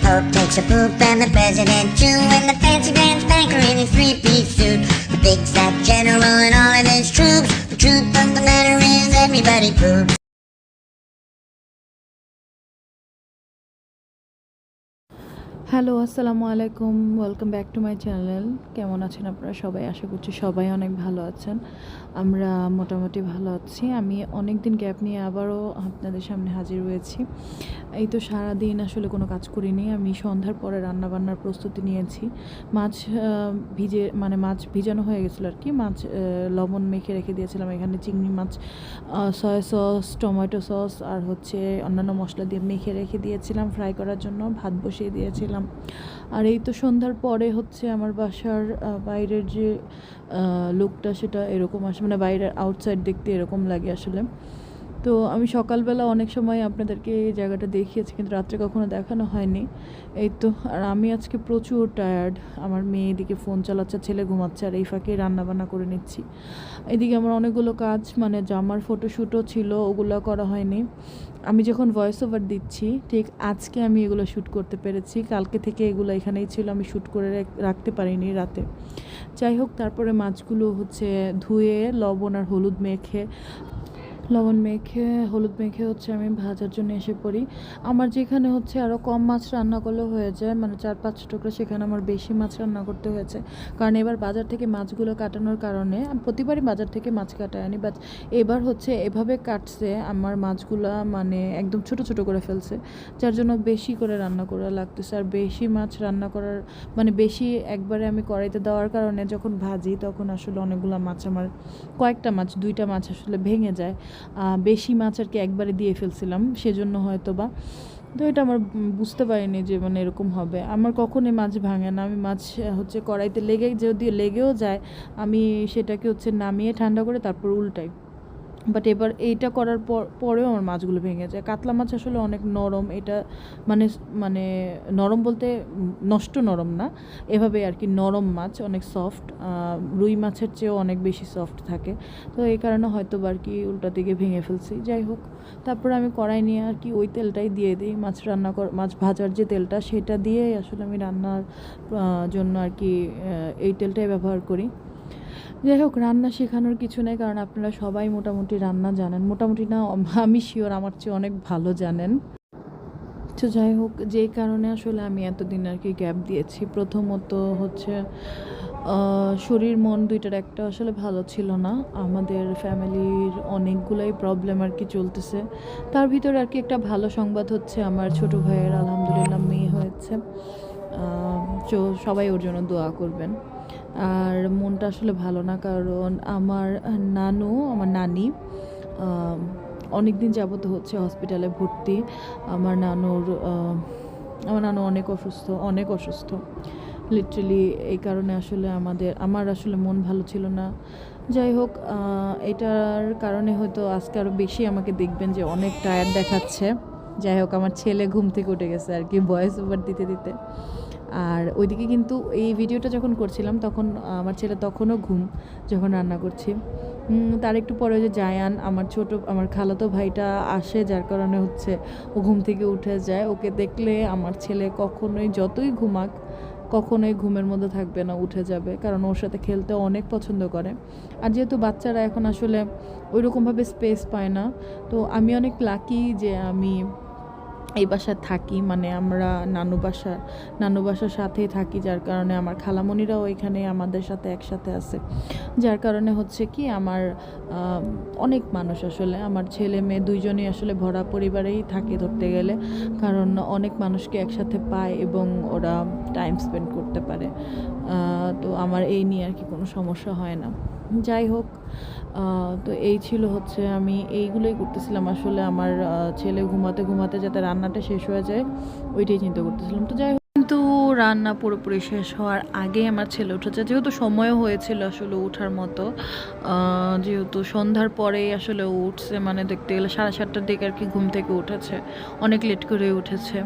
Pope takes a poop and the president too, and the fancy pants banker in his three-piece suit, the big fat general and all of his troops. The truth of the matter is everybody poops. Hello, আসসালামু আলাইকুম। Welcome back to my channel. কেমন আছেন আপনারা সবাই? আশা করছি সবাই অনেক ভালো আছেন। আমরা মোটামুটি ভালো আছি। আমি অনেক দিন গ্যাপ নিয়ে আবারও আপনাদের সামনে হাজির হয়েছি। এই তো সারাদিন আসলে কোনো কাজ করিনি। আমি সন্ধ্যার পরে রান্নাবান্নার প্রস্তুতি নিয়েছি। মাছ মাছ ভিজানো হয়ে গেছিলো আর কি। মাছ লবণ মেখে রেখে দিয়েছিলাম। এখানে চিংড়ি মাছ সয়া সস, টমেটো সস আর অন্যান্য মশলা দিয়ে মেখে রেখে দিয়েছিলাম ফ্রাই করার জন্য। ভাত বসিয়ে দিয়েছিলাম। আর এই তো সন্ধ্যার পরে আমার বাসার বাইরের যে লুকটা সেটা এরকম আসে, মানে বাইরের আউটসাইড দেখতে এরকম লাগে আসলে। তো আমি সকালবেলা অনেক সময় আপনাদেরকে এই জায়গাটা দেখিয়েছি, কিন্তু রাত্রে কখনো দেখানো হয়নি। এই তো, আর আমি আজকে প্রচুর টায়ার্ড। আমার মেয়ে এদিকে ফোন চালাচ্ছে, ছেলে ঘুমাচ্ছে, আর এই ফাঁকে রান্নাবান্না করে নিচ্ছি। এদিকে আমার অনেকগুলো কাজ, মানে জামার ফটোশ্যুটও ছিল, ওগুলো করা হয়নি। আমি যখন ভয়েস ওভার দিচ্ছি ঠিক আজকে আমি এগুলো শ্যুট করতে পেরেছি। কালকে থেকে এগুলো এখানেই ছিল, আমি শ্যুট করে রাখতে পারিনি রাতে। যাই হোক, তারপরে মাছগুলো ধুয়ে লবণ হলুদ মেখে আমি ভাজার জন্য এসে পড়ি। আমার যেখানে আরও কম মাছ রান্না করলে হয়ে যায়, মানে 4-5 টুকরা, সেখানে আমার বেশি মাছ রান্না করতে হয়েছে। কারণ এবার বাজার থেকে মাছগুলো কাটানোর কারণে, আমি প্রতিবারই বাজার থেকে মাছ কাটাই আনি, বাট এবার এভাবে কাটছে আমার মাছগুলো, মানে একদম ছোট ছোট করে ফেলছে, যার জন্য বেশি করে রান্না করা লাগতেছে। আর বেশি মাছ রান্না করার মানে বেশি একবারে আমি কড়াইতে দেওয়ার কারণে যখন ভাজি তখন আসলে অনেকগুলো মাছ, আমার কয়েকটা মাছ, 2টা মাছ আসলে ভেঙে যায়। বেশি মাছ আর কি একবারে দিয়ে ফেলছিলাম, সেজন্য হয়তো বা। তো এটা আমার বুঝতে পারিনি যে মানে এরকম হবে। আমার কখনোই মাছ ভাঙে না। আমি মাছ কড়াইতে যদি লেগেও যায়, আমি সেটাকে নামিয়ে ঠান্ডা করে তারপর উল্টাই। বাট এবার এইটা করার পরেও আমার মাছগুলো ভেঙে যায়। কাতলা মাছ আসলে অনেক নরম, এটা মানে মানে নরম বলতে নষ্ট নরম না, এভাবে আর কি। নরম মাছ অনেক সফট, রুই মাছের চেয়েও অনেক বেশি সফট থাকে। তো এই কারণে হয়তো আর কি উল্টা দিকে ভেঙে ফেলছি। যাই হোক, তারপরে আমি কড়াই নিয়ে আর কি ওই তেলটাই দিয়ে দিই, মাছ ভাজার যে তেলটা, সেটা দিয়েই আসলে আমি রান্নার জন্য আর কি এই তেলটাই ব্যবহার করি। যাই হোক, রান্না শেখানোর কিছু নেই, কারণ আপনারা সবাই মোটামুটি রান্না জানেন। মোটামুটি না, আমি শিওর আমার চেয়ে অনেক ভালো জানেন। তো যাই হোক, যেই কারণে আসলে আমি এতদিন আর কি গ্যাপ দিয়েছি। প্রথমত শরীর মন দুইটার একটা আসলে ভালো ছিল না। আমাদের ফ্যামিলির অনেকগুলাই প্রবলেম আর কি চলতেছে। তার ভিতরে আর কি একটা ভালো সংবাদ আমার ছোট ভাইয়ের আলহামদুলিল্লাহ মেয়ে হয়েছে। তো সবাই ওর জন্য দোয়া করবেন। আর মনটা আসলে ভালো না, কারণ আমার নানি অনেক দিন যাবত হসপিটালে ভর্তি। আমার নানু অনেক অসুস্থ লিটারেলি। এই কারণে আসলে আমার আসলে মন ভালো ছিল না। যাই হোক, এটার কারণে হয়তো আজকে আরও বেশি আমাকে দেখবেন যে অনেক টায়ার্ড দেখাচ্ছে। যাই হোক, আমার ছেলে ঘুম থেকে উঠে গেছে আর কি ভয়েস ওভার দিতে দিতে। আর ওইদিকে কিন্তু এই ভিডিওটা যখন করছিলাম তখন আমার ছেলে তখনও ঘুম, যখন রান্না করছি। তার একটু পরে জায়ান, আমার খালাতো ভাইটা আসে, যার কারণে ও ঘুম থেকে উঠে যায়। ওকে দেখলে আমার ছেলে কখনোই, যতই ঘুমাক, কখনোই ঘুমের মধ্যে থাকবে না, উঠে যাবে, কারণ ওর সাথে খেলতে অনেক পছন্দ করে। আর যেহেতু বাচ্চারা এখন আসলে ওইরকমভাবে স্পেস পায় না, তো আমি অনেক লাকি যে আমি এই বাসায় থাকি, মানে আমরা নানু বাসার সাথেই থাকি, যার কারণে আমার খালামণিরাও এখানে আমাদের সাথে একসাথে আছে। যার কারণে কি আমার অনেক মানুষ আসলে, আমার ছেলে মেয়ে দুইজনই আসলে ভরা পরিবারেই থাকে ধরতে গেলে, কারণ অনেক মানুষকে একসাথে পায় এবং ওরা টাইম স্পেন্ড করতে পারে। তো আমার এই নিয়ে আর কি কোনো সমস্যা হয় না। যাই হোক, তো এই ছিল আমি এইগুলোই করতেছিলাম আসলে। আমার ছেলে ঘুমাতে ঘুমাতে যাতে রান্নাটা শেষ হয়ে যায়, ওইটাই চিন্তা করতেছিলাম। তো যাই হোক, কিন্তু রান্না পুরোপুরি শেষ হওয়ার আগেই আমার ছেলে উঠেছে, যেহেতু সময়ও হয়েছিল আসলে ওঠার মতো। যেহেতু সন্ধ্যার পরেই আসলে উঠছে, মানে দেখতে গেলে 7:30টার দিকে আর কি ঘুম থেকে উঠেছে, অনেক লেট করে উঠেছে।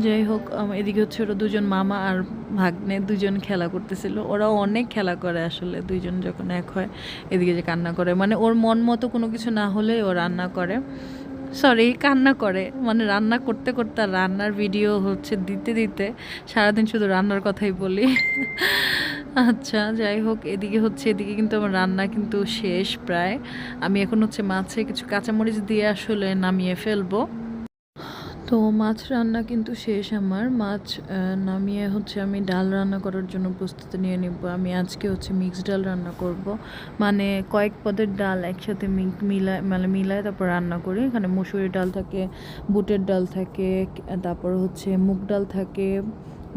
যাই হোক, এদিকে ওরা দুজন মামা আর ভাগ্নে দুজন খেলা করতেছিল। ওরাও অনেক খেলা করে আসলে, দুইজন যখন এক হয়। এদিকে যে কান্না করে, মানে ওর মন মতো কোনো কিছু না হলে ও রান্না করে। সরি কান্না করে, মানে রান্না করতে করতে আর রান্নার ভিডিও হচ্ছে দিতে দিতে সারাদিন শুধু রান্নার কথাই বলি। আচ্ছা যাই হোক, এদিকে কিন্তু আমার রান্না কিন্তু শেষ প্রায়। আমি এখন হচ্ছে মাছে কিছু কাঁচামরিচ দিয়ে আসলে নামিয়ে ফেলবো। তো মাছ রান্না কিন্তু শেষ আমার। মাছ নামিয়ে হচ্ছে আমি ডাল রান্না করার জন্য প্রস্তুতি নিয়ে নিব। আমি আজকে হচ্ছে মিক্সড ডাল রান্না করব, মানে কয়েক পদের ডাল একসাথে মিলায় তারপর রান্না করি। এখানে মসুরির ডাল থাকে, বুটের ডাল থাকে, তারপর হচ্ছে মুগ ডাল থাকে,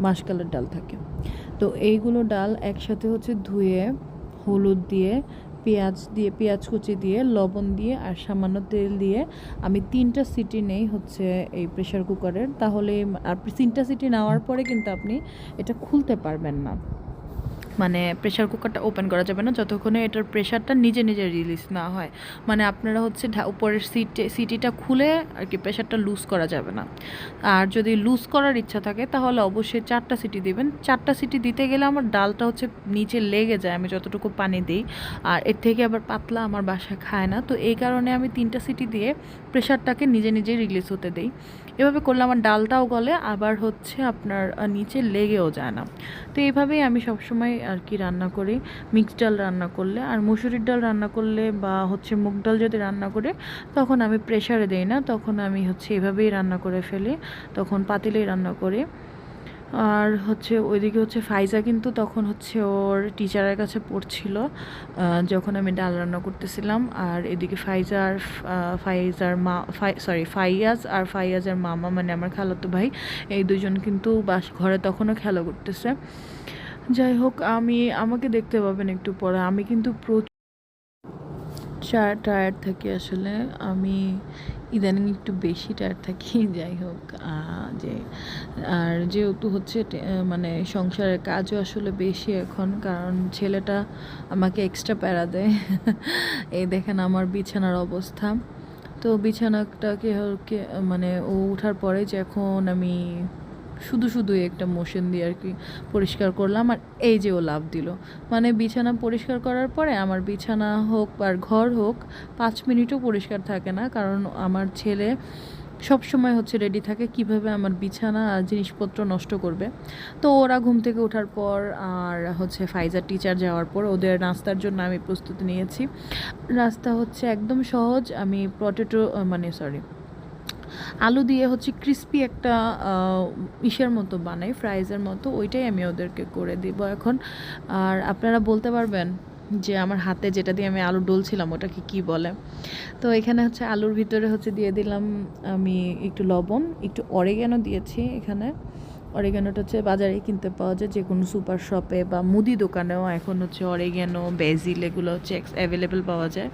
মাসকলাইর ডাল থাকে। তো এইগুলো ডাল একসাথে হচ্ছে ধুয়ে হলুদ দিয়ে পেঁয়াজ কুচি দিয়ে লবণ দিয়ে আর সামান্য তেল দিয়ে আমি 3টা সিটি নেই হচ্ছে এই প্রেশার কুকারের। তাহলে আর 3টা সিটি নেওয়ার পরে কিন্তু আপনি এটা খুলতে পারবেন না, মানে প্রেশার কুকারটা ওপেন করা যাবে না যতক্ষণে এটার প্রেশারটা নিজে নিজে রিলিজ না হয়। মানে আপনারা হচ্ছে উপরের সিটিটা খুলে আর কি প্রেশারটা লুজ করা যাবে না। আর যদি লুজ করার ইচ্ছা থাকে তাহলে অবশ্যই 4টা সিটি দিবেন। 4টা সিটি দিতে গেলে আমার ডালটা হচ্ছে নিচে লেগে যায় আমি যতটুকু পানি দিই, আর এর থেকে আবার পাতলা আমার বাসায় খায় না। তো এই কারণে আমি 3টা সিটি দিয়ে প্রেশারটাকে নিজে নিজে রিলিজ হতে দিই। এভাবে করলে আমার ডালটাও গলে, আবার হচ্ছে আপনার নিচে লেগেও যায় না। তো এইভাবেই আমি সবসময় আর কি রান্না করি মিক্সড ডাল রান্না করলে। আর মুসুরির ডাল রান্না করলে বা হচ্ছে মুগ ডাল যদি রান্না করে তখন আমি প্রেশারে দেই না, তখন আমি হচ্ছে এভাবেই রান্না করে ফেলি, তখন পাতিলেই রান্না করি। আর হচ্ছে ওইদিকে হচ্ছে ফাইজা কিন্তু তখন হচ্ছে ওর টিচারের কাছে পড়ছিল যখন আমি ডাল রান্না করতেছিলাম। আর এদিকে ফাইয়াজের মামা মানে আমার খালাতো ভাই, এই দুজন কিন্তু ঘরে তখনও খেলা করতেছে। যাই হোক, আমাকে দেখতে পাবেন একটু পরে। আমি কিন্তু টায়ার্ড থাকি আসলে, আমি ইদানিং একটু বেশি টায়ার্ড থাকি। যাই হোক, যে আর যেহেতু হচ্ছে মানে সংসারের কাজও আসলে বেশি এখন, কারণ ছেলেটা আমাকে এক্সট্রা প্যারা দেয়। এই দেখেন আমার বিছানার অবস্থা। তো বিছানাটাকে মানে ও ওঠার পরে যে এখন আমি শুধু একটা মোশন দিয়ে আর কি পরিষ্কার করলাম, আর এই যে ও লাভ দিল। মানে বিছানা পরিষ্কার করার পরে আমার বিছানা হোক আর ঘর হোক 5 মিনিটও পরিষ্কার থাকে না, কারণ আমার ছেলে সব সময় হচ্ছে রেডি থাকে কিভাবে আমার বিছানা আর জিনিসপত্র নষ্ট করবে। তো ওরা ঘুম থেকে ওঠার পর আর হচ্ছে ফাইজার টিচার যাওয়ার পর ওদের নাস্তার জন্য আমি প্রস্তুতি নিয়েছি। রাস্তা হচ্ছে একদম সহজ, আমি আলু দিয়ে হচ্ছে ক্রিস্পি একটা ইসের মতো বানাই, ফ্রাইজের মতো, ওইটাই আমি ওদেরকে করে দিব এখন। আর আপনারা বলতে পারবেন যে আমার হাতে যেটা দিয়ে আমি আলু ডলছিলাম ওটাকে কি বলে? তো এখানে হচ্ছে আলুর ভিতরে হচ্ছে দিয়ে দিলাম আমি একটু লবণ, একটু অরিগ্যানো দিয়েছি। এখানে অরিগ্যানোটা হচ্ছে বাজারে কিনতে পাওয়া যায়, যে কোনো সুপার শপে বা মুদি দোকানেও এখন হচ্ছে অরিগ্যানো, বেজিল এগুলো হচ্ছে অ্যাভেলেবেল পাওয়া যায়।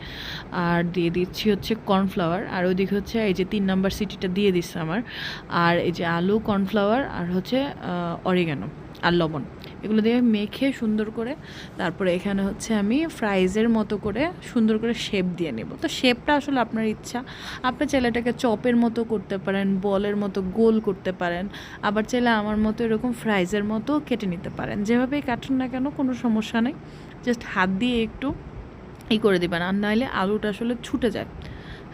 আর দিয়ে দিচ্ছি হচ্ছে কর্নফ্লাওয়ার, আর ওইদিকে হচ্ছে এই যে 3 নাম্বার সিটিটা দিয়ে দিচ্ছে আমার। আর এই যে আলু, কর্নফ্লাওয়ার আর হচ্ছে অরিগ্যানো আর লবণ, এগুলো দিয়ে মেখে সুন্দর করে তারপরে এখানে হচ্ছে আমি ফ্রাইজের মতো করে সুন্দর করে শেপ দিয়ে নেব। তো শেপটা আসলে আপনার ইচ্ছা, আপনি চাইলে এটাকে চপের মতো করতে পারেন, বলের মতো গোল করতে পারেন, আবার চাইলে আমার মতো এরকম ফ্রাইজের মতো কেটে নিতে পারেন। যেভাবেই কাটুন না কেন কোনো সমস্যা নেই, জাস্ট হাত দিয়ে একটু করে দেবেন, আর নাহলে আলুটা আসলে ছুটে যায়।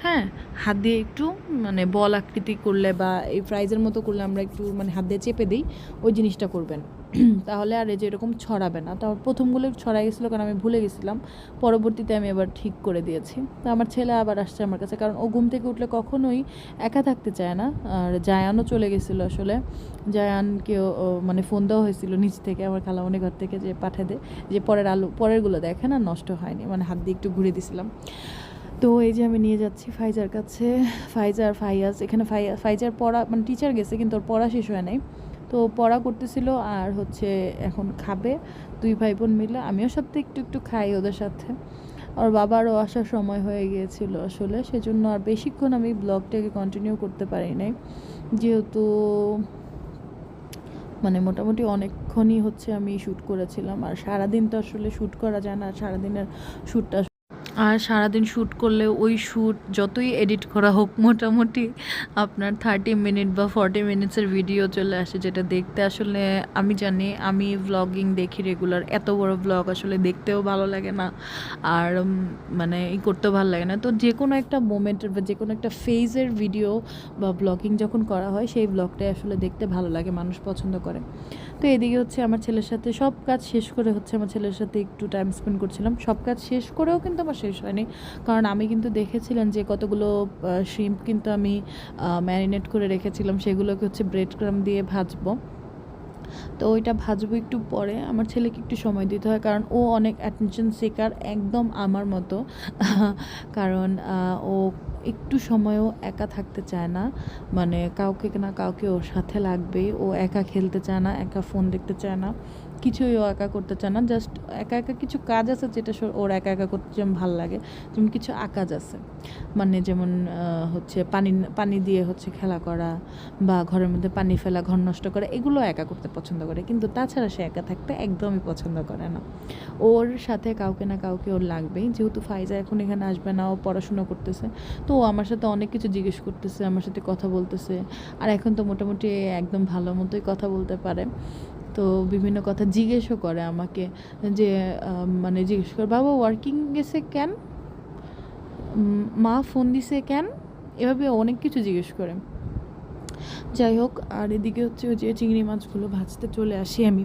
হ্যাঁ, হাত দিয়ে একটু মানে বল আকৃতি করলে বা এই ফ্রাইজের মতো করলে আমরা একটু মানে হাত দিয়ে চেপে দিই, ওই জিনিসটা করবেন। তাহলে আর এই যে এরকম ছড়াবে না। তারপর প্রথমগুলো ছড়াই গেছিলো কারণ আমি ভুলে গেছিলাম, পরবর্তীতে আমি আবার ঠিক করে দিয়েছি। তো আমার ছেলে আবার আসছে আমার কাছে, কারণ ও ঘুম থেকে উঠলে কখনোই একা থাকতে চায় না। আর জায়ানও চলে গেছিলো আসলে, জায়ানকেও মানে ফোন দেওয়া হয়েছিল নিচ থেকে আমার খালামণি ঘর থেকে, যে পাঠিয়ে দে, যে পরেরগুলো দেখে না নষ্ট হয়নি, মানে হাত দিয়ে একটু ঘুরে দিছিলাম। তো এই যে আমি নিয়ে যাচ্ছি ফাইজার কাছে, ফাইয়াজ এখানে ফাইজার পড়া মানে টিচার গেছে কিন্তু ওর পড়া শেষ হয় নাই, তো পড়া করতেছিল আর হচ্ছে এখন খাবে 2 ভাই বোন মিলে। আমিও সাথে একটু খাই ওদের সাথে। আর বাবারও আসার সময় হয়ে গিয়েছিল আসলে, সেজন্য আর বেশিক্ষণ আমি ব্লগটাকে কন্টিনিউ করতে পারি নাই, যেহেতু মানে মোটামুটি অনেকক্ষণই হচ্ছে আমি শ্যুট করেছিলাম। আর সারাদিন তো আসলে শ্যুট করা যায় না, সারাদিনের শ্যুটটা আর সারাদিন শ্যুট করলে ওই শ্যুট যতই এডিট করা হোক মোটামুটি আপনার 30 মিনিট বা 40 মিনিটসের ভিডিও চলে আসে, যেটা দেখতে আসলে আমি জানি, আমি ভ্লগিং দেখি রেগুলার, এত বড় ভ্লগ আসলে দেখতেও ভালো লাগে না, আর মানে করতেও ভালো লাগে না। তো যে কোনো একটা মোমেন্টের বা যে কোনো একটা ফেজের ভিডিও বা ব্লগিং যখন করা হয় সেই ব্লগটাই আসলে দেখতে ভালো লাগে, মানুষ পছন্দ করে। তো এদিকে হচ্ছে আমার ছেলের সাথে সব কাজ শেষ করে হচ্ছে আমার ছেলের সাথে একটু টাইম স্পেন্ড করছিলাম। সব কাজ শেষ করেও কিন্তু আমার শেষ হয়নি, কারণ আমি কিন্তু দেখেছিলাম যে কতগুলো শ্রিম্প কিন্তু আমি ম্যারিনেট করে রেখেছিলাম, সেগুলোকে হচ্ছে ব্রেড ক্রাম দিয়ে ভাজবো। তো ওইটা ভাজবো একটু পরে। আমার ছেলেকে একটু সময় দিতে হয়, কারণ ও অনেক অ্যাটেনশন সিকার, একদম আমার মতো। কারণ ও একটু সময়ও একা থাকতে চায় না, মানে কাউকে না কাউকে ওর সাথে লাগবেই। ও একা খেলতে চায় না, একা ফোন দেখতে চায় না, কিছুই ও একা করতে চায় না। জাস্ট একা একা কিছু কাজ আছে যেটা ওর একা একা করতে যেমন ভালো লাগে, যেমন কিছু কাজ আছে, মানে যেমন হচ্ছে পানি দিয়ে হচ্ছে খেলা করা, বা ঘরের মধ্যে পানি ফেলা, ঘর নষ্ট করা, এগুলো একা করতে পছন্দ করে। কিন্তু তাছাড়া সে একা থাকতে একদমই পছন্দ করে না। ওর সাথে কাউকে না কাউকে ওর লাগবেই। যেহেতু ফাইজা এখন এখানে আসবে না, ও পড়াশোনা করতেছে, তো ও আমার সাথে অনেক কিছু জিজ্ঞেস করতেছে, আমার সাথে কথা বলতেছে। আর এখন তো মোটামুটি একদম ভালো মতোই কথা বলতে পারে। তো বিভিন্ন কথা জিজ্ঞেসও করে আমাকে, যে মানে জিজ্ঞেস করে, বাবা ওয়ার্কিং গেছে কেন, মা ফোন দিছে কেন, এভাবে অনেক কিছু জিজ্ঞেস করে। যাই হোক, আর এদিকে হচ্ছে ওই যে চিংড়ি মাছগুলো ভাজতে চলে আসি আমি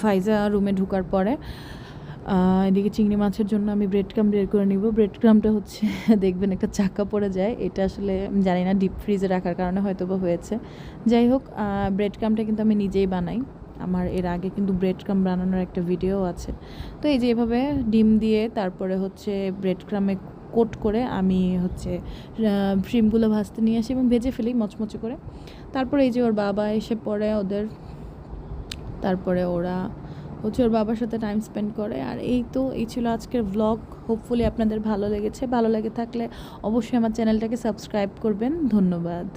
ফাইজা রুমে ঢোকার পরে। এদিকে চিংড়ি মাছের জন্য আমি ব্রেড ক্রাম বের করে নিব। ব্রেড ক্রামটা হচ্ছে দেখবেন একটা চাকা পড়ে যায়, এটা আসলে জানি না ডিপ ফ্রিজে রাখার কারণে হয়তো বা হয়েছে। যাই হোক, ব্রেড ক্রামটা কিন্তু আমি নিজেই বানাই, আমার এর আগে কিন্তু ব্রেড ক্রাম বানানোর একটা ভিডিও আছে। তো এই যে এভাবে ডিম দিয়ে তারপরে হচ্ছে ব্রেড ক্রামে কোট করে আমি হচ্ছে শ্রিমগুলো ভাজতে নিয়ে আসি এবং ভেজে ফেলি মচমচে করে। তারপরে এই যে ওর বাবা এসে পড়ে ওদের, তারপরে ওরা হচ্ছে ওর বাবার সাথে টাইম স্পেন্ড করে। আর এই ছিল আজকের ভ্লগ। হোপফুলি আপনাদের ভালো লেগেছে। ভালো লেগে থাকলে অবশ্যই আমার চ্যানেলটাকে সাবস্ক্রাইব করবেন। ধন্যবাদ।